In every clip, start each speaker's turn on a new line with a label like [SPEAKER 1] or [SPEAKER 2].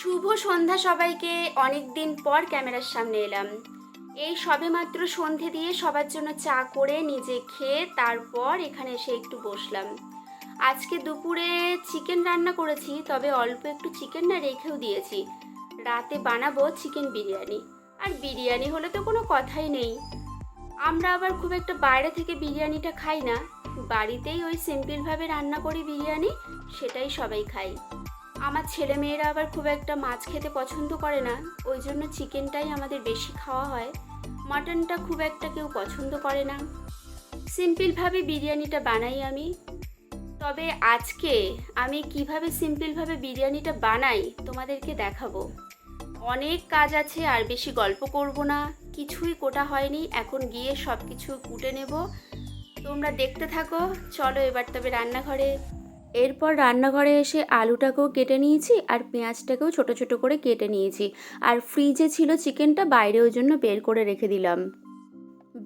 [SPEAKER 1] শুভ সন্ধ্যা সবাইকে। অনেক দিন পর ক্যামেরার সামনে এলাম। এই সবেমাত্র সন্ধে দিয়ে সবার জন্য চা করে নিজে খেয়ে তারপর এখানে এসে একটু বসলাম। আজকে দুপুরে চিকেন রান্না করেছি, তবে অল্প একটু চিকেন না রেখেও দিয়েছি। রাতে বানাবো চিকেন বিরিয়ানি। আর বিরিয়ানি হলে তো কোনো কথাই নেই। আমরা আবার খুব একটা বাইরে থেকে বিরিয়ানিটা খাই না, বাড়িতেই ওই সিম্পলভাবে রান্না করি বিরিয়ানি, সেটাই সবাই খাই। আমার ছেলে মেয়েরা আবার খুব একটা মাছ খেতে পছন্দ করে না, ওই জন্য চিকেনটাই আমাদের বেশি খাওয়া হয়। মাটনটা খুব একটা কেউ পছন্দ করে না। সিম্পলভাবে বিরিয়ানিটা বানাই আমি। তবে আজকে আমি কিভাবে সিম্পলভাবে বিরিয়ানিটা বানাই তোমাদেরকে দেখাবো। অনেক কাজ আছে, আর বেশি গল্প করব না, কিছুই কোটা হয়নি, এখন গিয়ে সব কিছু কুটে নেব। তোমরা দেখতে থাকো। চলো এবার তবে রান্নাঘরে। এরপর রান্নাঘরে এসে আলুটাকেও কেটে নিয়েছি আর পেঁয়াজটাকেও ছোট ছোট করে কেটে নিয়েছি। আর ফ্রিজে ছিল চিকেনটা, বাইরে ওই জন্য বের করে রেখে দিলাম।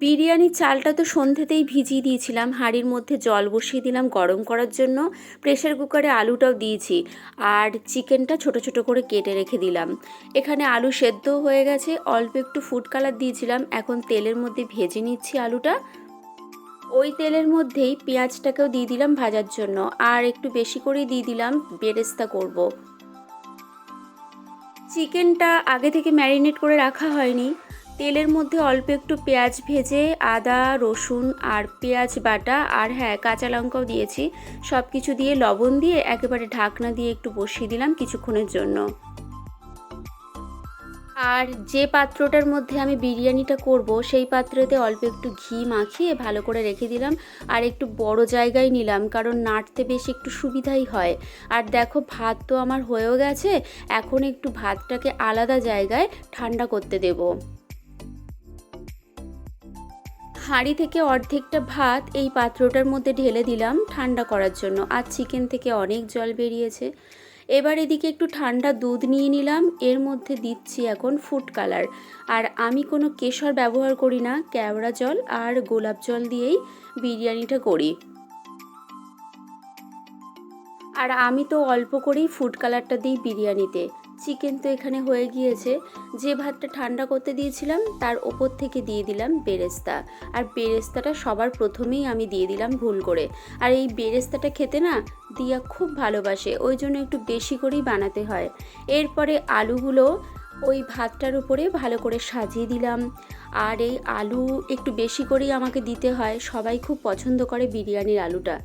[SPEAKER 1] বিরিয়ানির চালটা তো সন্ধ্যেতেই ভিজিয়ে দিয়েছিলাম, হাঁড়ির মধ্যে জল বসিয়ে দিলাম গরম করার জন্য। প্রেসার কুকারে আলুটাও দিয়েছি আর চিকেনটা ছোট ছোট করে কেটে রেখে দিলাম। এখানে আলু সেদ্ধ হয়ে গেছে, অল্প একটু ফুড কালার দিয়েছিলাম, এখন তেলের মধ্যে ভেজে নিচ্ছি আলুটা। ওই তেলের মধ্যেই পেঁয়াজটাকেও দিয়ে দিলাম ভাজার জন্য, আর একটু বেশি করেই দিয়ে দিলাম বেরেস্তা করব। চিকেনটা আগে থেকে ম্যারিনেট করে রাখা হয়নি। তেলের মধ্যে অল্প একটু পেঁয়াজ ভেজে আদা রসুন আর পেঁয়াজ বাটা আর হ্যাঁ কাঁচা লঙ্কাও দিয়েছি, সব কিছু দিয়ে লবণ দিয়ে একেবারে ঢাকনা দিয়ে একটু বসিয়ে দিলাম কিছুক্ষণের জন্য। আর যে পাত্রটার মধ্যে আমি বিরিয়ানিটা করব সেই পাত্রতে অল্প একটু ঘি মাখিয়ে ভালো করে রেখে দিলাম। আর একটু বড় জায়গায় নিলাম, কারণ নাড়তে বেশ একটু সুবিধাই হয়। আর দেখো ভাত তো আমার হয়েও গেছে, এখন একটু ভাতটাকে আলাদা জায়গায় ঠান্ডা করতে দেব। হাঁড়ি থেকে অর্ধেকটা ভাত এই পাত্রটার মধ্যে ঢেলে দিলাম ঠান্ডা করার জন্য, আর চিকেন থেকে অনেক জল বেরিয়েছে। এবার এদিকে একটু ঠান্ডা দুধ নিয়ে নিলাম, এর মধ্যে দিচ্ছি এখন ফুড কালার। আর আমি কোনো কেশর ব্যবহার করি না, কেওড়া জল আর গোলাপ জল দিয়েই বিরিয়ানিটা করি। আর আমি তো অল্প করেই ফুড কালারটা দিই বিরিয়ানিতে। চিকেন তো এখানে হয়ে গিয়েছে, যে ভাতটা ঠান্ডা করতে দিয়েছিলাম তার ওপর থেকে দিয়ে দিলাম বেরেস্তা। আর বেরেস্তাটা সবার প্রথমেই আমি দিয়ে দিলাম ভুল করে। আর এই বেরেস্তাটা খেতে না দিয়া খুব ভালোবাসে, ওই জন্য একটু বেশি করেই বানাতে হয়। এরপরে আলুগুলো ওই ভাতটার উপরে ভালো করে সাজিয়ে দিলাম। আর এই আলু একটু বেশি করেই আমাকে দিতে হয়, সবাই খুব পছন্দ করে বিরিয়ানির আলুটা।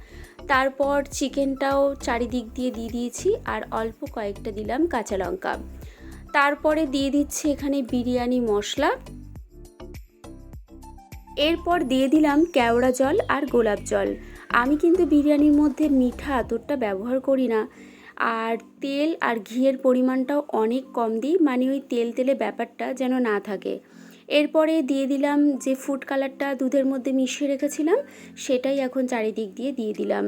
[SPEAKER 1] তারপর চিকেনটাও চারিদিক দিয়ে দিয়েছি আর অল্প কয়েকটা দিলাম কাঁচা লঙ্কা। তারপরে দিয়ে দিচ্ছি এখানে বিরিয়ানি মশলা। এরপর দিয়ে দিলাম কেওড়া জল আর গোলাপ জল। আমি কিন্তু বিরিয়ানির মধ্যে মিঠা আতরটা ব্যবহার করি না। আর তেল আর ঘিয়ের পরিমাণটাও অনেক কম দিই, মানে ওই তেল তেলে ব্যাপারটা যেন না থাকে। এরপরে দিয়ে দিলাম যে ফুড কালারটা দুধের মধ্যে মিশিয়ে রেখেছিলাম, সেটাই এখন চারিদিক দিয়ে দিলাম।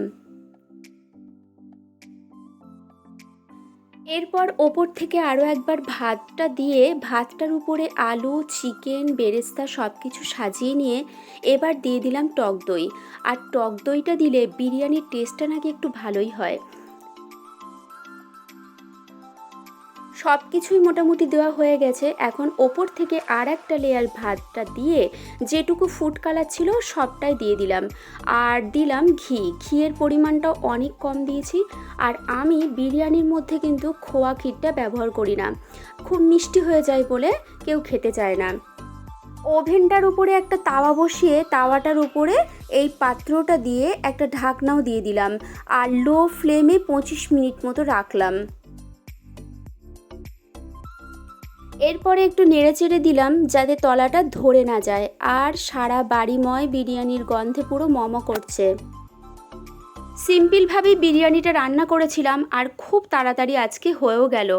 [SPEAKER 1] এরপর ওপর থেকে আরও একবার ভাতটা দিয়ে ভাতটার উপরে আলু চিকেন বেরেস্তা সব কিছু সাজিয়ে নিয়ে এবার দিয়ে দিলাম টক দই। আর টক দইটা দিলে বিরিয়ানির টেস্টটা নাকি একটু ভালোই হয়। সব কিছুই মোটামুটি দেওয়া হয়ে গেছে, এখন ওপর থেকে আর একটা লেয়ার ভাতটা দিয়ে যেটুকু ফুড কালার ছিল সবটাই দিয়ে দিলাম। আর দিলাম ঘিয়ের পরিমাণটাও অনেক কম দিয়েছি। আর আমি বিরিয়ানির মধ্যে কিন্তু খোয়া ক্ষীরটা ব্যবহার করি না, খুব মিষ্টি হয়ে যায় বলে কেউ খেতে চায় না। ওভেনটার উপরে একটা তাওয়া বসিয়ে তাওয়াটার উপরে এই পাত্রটা দিয়ে একটা ঢাকনাও দিয়ে দিলাম, আর লো ফ্লেমে 25 মিনিট মতো রাখলাম। এরপরে একটু নেড়েচেড়ে দিলাম যাতে তলাটা ধরে না যায়। আর সারা বাড়িময় বিরিয়ানির গন্ধে পুরো মম করছে। সিম্পলভাবেই বিরিয়ানিটা রান্না করেছিলাম আর খুব তাড়াতাড়ি আজকে হয়েও গেল।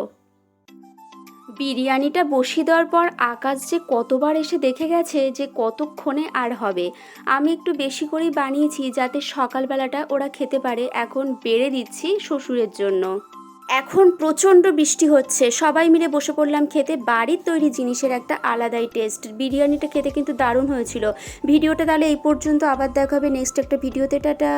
[SPEAKER 1] বিরিয়ানিটা বসিয়ে দেওয়ার পর আকাশ যে কতবার এসে দেখে গেছে যে কতক্ষণে আর হবে। আমি একটু বেশি করেই বানিয়েছি যাতে সকালবেলাটা ওরা খেতে পারে। এখন বেড়ে দিচ্ছি শ্বশুরের জন্য। এখন প্রচণ্ড বৃষ্টি হচ্ছে, সবাই মিলে বসে পড়লাম খেতে। বাড়ির তৈরি জিনিসের একটা আলাদাই টেস্ট। বিরিয়ানিটা খেতে কিন্তু দারুণ হয়েছিল। ভিডিওটা তাহলে এই পর্যন্ত, আবার দেখা হবে নেক্সট একটা ভিডিওতে। টাটা।